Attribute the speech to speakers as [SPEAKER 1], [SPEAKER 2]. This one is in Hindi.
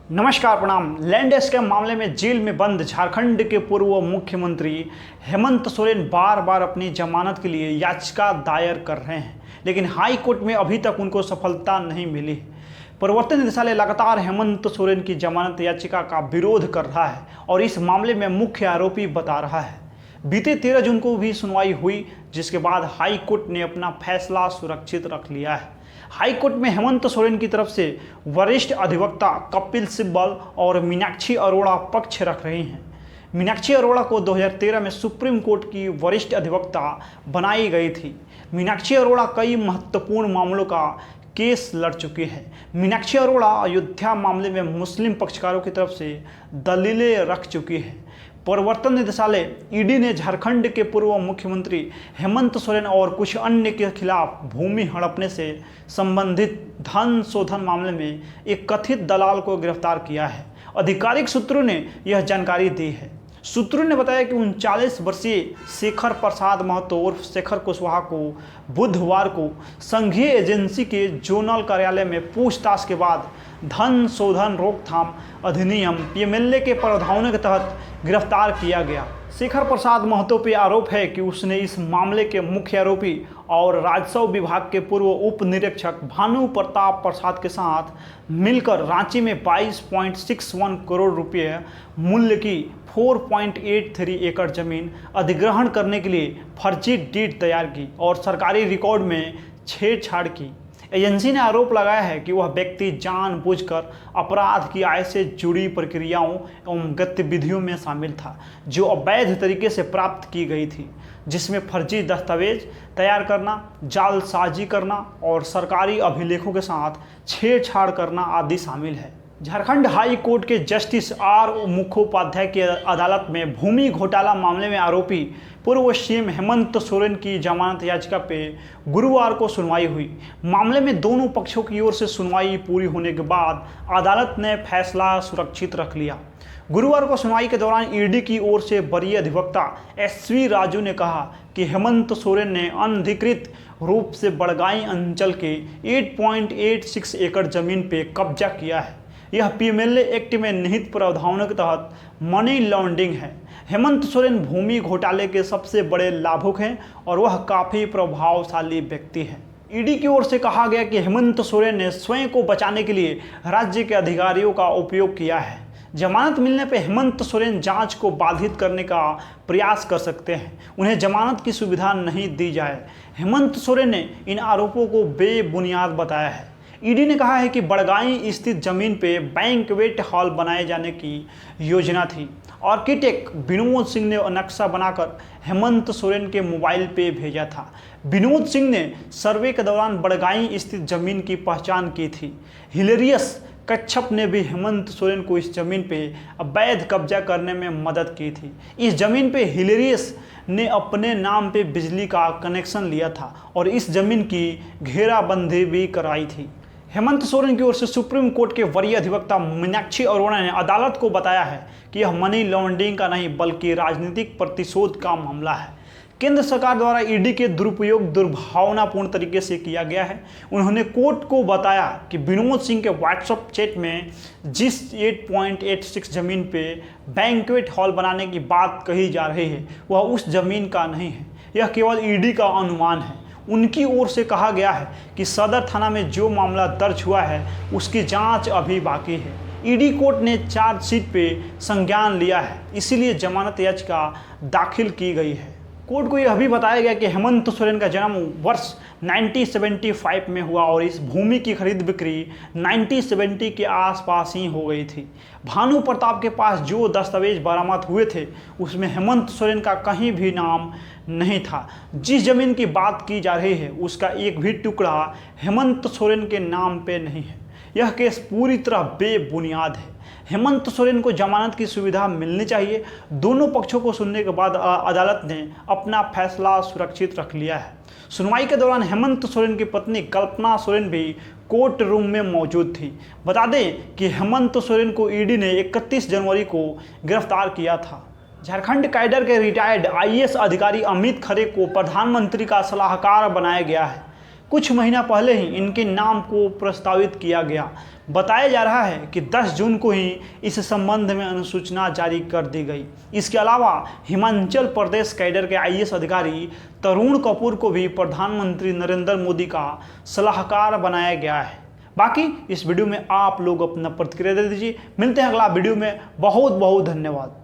[SPEAKER 1] नमस्कार प्रणाम। लैंड स्कैम मामले में जेल में बंद झारखंड के पूर्व मुख्यमंत्री हेमंत सोरेन बार बार अपनी जमानत के लिए याचिका दायर कर रहे हैं, लेकिन हाई कोर्ट में अभी तक उनको सफलता नहीं मिली। प्रवर्तन निदेशालय लगातार हेमंत सोरेन की जमानत याचिका का विरोध कर रहा है और इस मामले में मुख्य आरोपी बता रहा है। बीते 13 जून को भी सुनवाई हुई, जिसके बाद हाई कोर्ट ने अपना फैसला सुरक्षित रख लिया है। हाई कोर्ट में हेमंत सोरेन की तरफ से वरिष्ठ अधिवक्ता कपिल सिब्बल और मीनाक्षी अरोड़ा पक्ष रख रही हैं। मीनाक्षी अरोड़ा को 2013 में सुप्रीम कोर्ट की वरिष्ठ अधिवक्ता बनाई गई थी। मीनाक्षी अरोड़ा कई महत्वपूर्ण मामलों का केस लड़ चुकी है। मीनाक्षी अरोड़ा अयोध्या मामले में मुस्लिम पक्षकारों की तरफ से दलीलें रख चुकी है। प्रवर्तन निदेशालय ईडी ने झारखंड के पूर्व मुख्यमंत्री हेमंत सोरेन और कुछ अन्य के खिलाफ भूमि हड़पने से संबंधित धन शोधन मामले में एक कथित दलाल को गिरफ्तार किया है। आधिकारिक सूत्रों ने यह जानकारी दी है। सूत्रों ने बताया कि 39 वर्षीय शेखर प्रसाद महतो उर्फ शेखर कुशवाहा को बुधवार को संघीय एजेंसी के जोनल कार्यालय में पूछताछ के बाद धन शोधन रोकथाम अधिनियम पीएमएलए के प्रावधानों के तहत गिरफ्तार किया गया। शेखर प्रसाद महतो पर आरोप है कि उसने इस मामले के मुख्य आरोपी और राजस्व विभाग के पूर्व उप निरीक्षक भानु प्रताप प्रसाद के साथ मिलकर रांची में 22.61 करोड़ रुपये मूल्य की 4.83 एकड़ जमीन अधिग्रहण करने के लिए फर्जी डीड तैयार की और सरकारी रिकॉर्ड में छेड़छाड़ की। एजेंसी ने आरोप लगाया है कि वह व्यक्ति जानबूझकर अपराध की आय से जुड़ी प्रक्रियाओं एवं गतिविधियों में शामिल था, जो अवैध तरीके से प्राप्त की गई थी, जिसमें फर्जी दस्तावेज तैयार करना, जालसाजी करना और सरकारी अभिलेखों के साथ छेड़छाड़ करना आदि शामिल है। झारखंड हाई कोर्ट के जस्टिस आर मुखोपाध्याय की अदालत में भूमि घोटाला मामले में आरोपी पूर्व सीएम हेमंत सोरेन की जमानत याचिका पे गुरुवार को सुनवाई हुई। मामले में दोनों पक्षों की ओर से सुनवाई पूरी होने के बाद अदालत ने फैसला सुरक्षित रख लिया। गुरुवार को सुनवाई के दौरान ईडी की ओर से वरीय अधिवक्ता एसवी राजू ने कहा कि हेमंत सोरेन ने अनधिकृत रूप से बड़गाई अंचल के 8.86 एकड़ जमीन पे कब्जा किया है। यह पीएमएलए एक्ट में निहित प्रावधानों के तहत मनी लॉन्ड्रिंग है। हेमंत सोरेन भूमि घोटाले के सबसे बड़े लाभुक हैं और वह काफ़ी प्रभावशाली व्यक्ति है। ईडी की ओर से कहा गया कि हेमंत सोरेन ने स्वयं को बचाने के लिए राज्य के अधिकारियों का उपयोग किया है। जमानत मिलने पर हेमंत सोरेन जांच को बाधित करने का प्रयास कर सकते हैं। उन्हें जमानत की सुविधा नहीं दी जाए। हेमंत सोरेन ने इन आरोपों को बेबुनियाद बताया है। ईडी ने कहा है कि बड़गाई स्थित जमीन पे बैंक्वेट हॉल बनाए जाने की योजना थी। आर्किटेक्ट विनोद सिंह ने नक्शा बनाकर हेमंत सोरेन के मोबाइल पे भेजा था। विनोद सिंह ने सर्वे के दौरान बड़गाई स्थित जमीन की पहचान की थी। हिलेरियस कच्छप ने भी हेमंत सोरेन को इस जमीन पे अवैध कब्जा करने में मदद की थी। इस जमीन पे हिलेरियस ने अपने नाम पे बिजली का कनेक्शन लिया था और इस जमीन की घेराबंदी भी कराई थी। हेमंत सोरेन की ओर से सुप्रीम कोर्ट के वरीय अधिवक्ता मीनाक्षी अरोड़ा ने अदालत को बताया है कि यह मनी लॉन्ड्रिंग का नहीं बल्कि राजनीतिक प्रतिशोध का मामला है। केंद्र सरकार द्वारा ईडी के दुरुपयोग दुर्भावनापूर्ण तरीके से किया गया है। उन्होंने कोर्ट को बताया कि विनोद सिंह के व्हाट्सएप चैट में जिस 8.86 जमीन पे बैंक्वेट हॉल बनाने की बात कही जा रही है वह उस जमीन का नहीं है। यह केवल ईडी का अनुमान है। उनकी ओर से कहा गया है कि सदर थाना में जो मामला दर्ज हुआ है उसकी जांच अभी बाकी है। ईडी कोर्ट ने चार्जशीट पे संज्ञान लिया है, इसीलिए जमानत याचिका दाखिल की गई है। कोर्ट को यह भी बताया गया कि हेमंत सोरेन का जन्म वर्ष 1975 में हुआ और इस भूमि की खरीद बिक्री 1970 के आसपास ही हो गई थी। भानु प्रताप के पास जो दस्तावेज बरामद हुए थे उसमें हेमंत सोरेन का कहीं भी नाम नहीं था। जिस जमीन की बात की जा रही है उसका एक भी टुकड़ा हेमंत सोरेन के नाम पे नहीं है। यह केस पूरी तरह बेबुनियाद है। हेमंत सोरेन को जमानत की सुविधा मिलनी चाहिए। दोनों पक्षों को सुनने के बाद अदालत ने अपना फैसला सुरक्षित रख लिया है। सुनवाई के दौरान हेमंत सोरेन की पत्नी कल्पना सोरेन भी कोर्ट रूम में मौजूद थी। बता दें कि हेमंत सोरेन को ईडी ने 31 जनवरी को गिरफ्तार किया था। झारखंड कैडर के रिटायर्ड आईएएस अधिकारी अमित खरे को प्रधानमंत्री का सलाहकार बनाया गया है। कुछ महीना पहले ही इनके नाम को प्रस्तावित किया गया। बताया जा रहा है कि 10 जून को ही इस संबंध में अनुसूचना जारी कर दी गई। इसके अलावा हिमाचल प्रदेश कैडर के आईएएस अधिकारी तरुण कपूर को भी प्रधानमंत्री नरेंद्र मोदी का सलाहकार बनाया गया है। बाकी इस वीडियो में आप लोग अपना प्रतिक्रिया दे दीजिए। मिलते हैं अगला वीडियो में। बहुत बहुत धन्यवाद।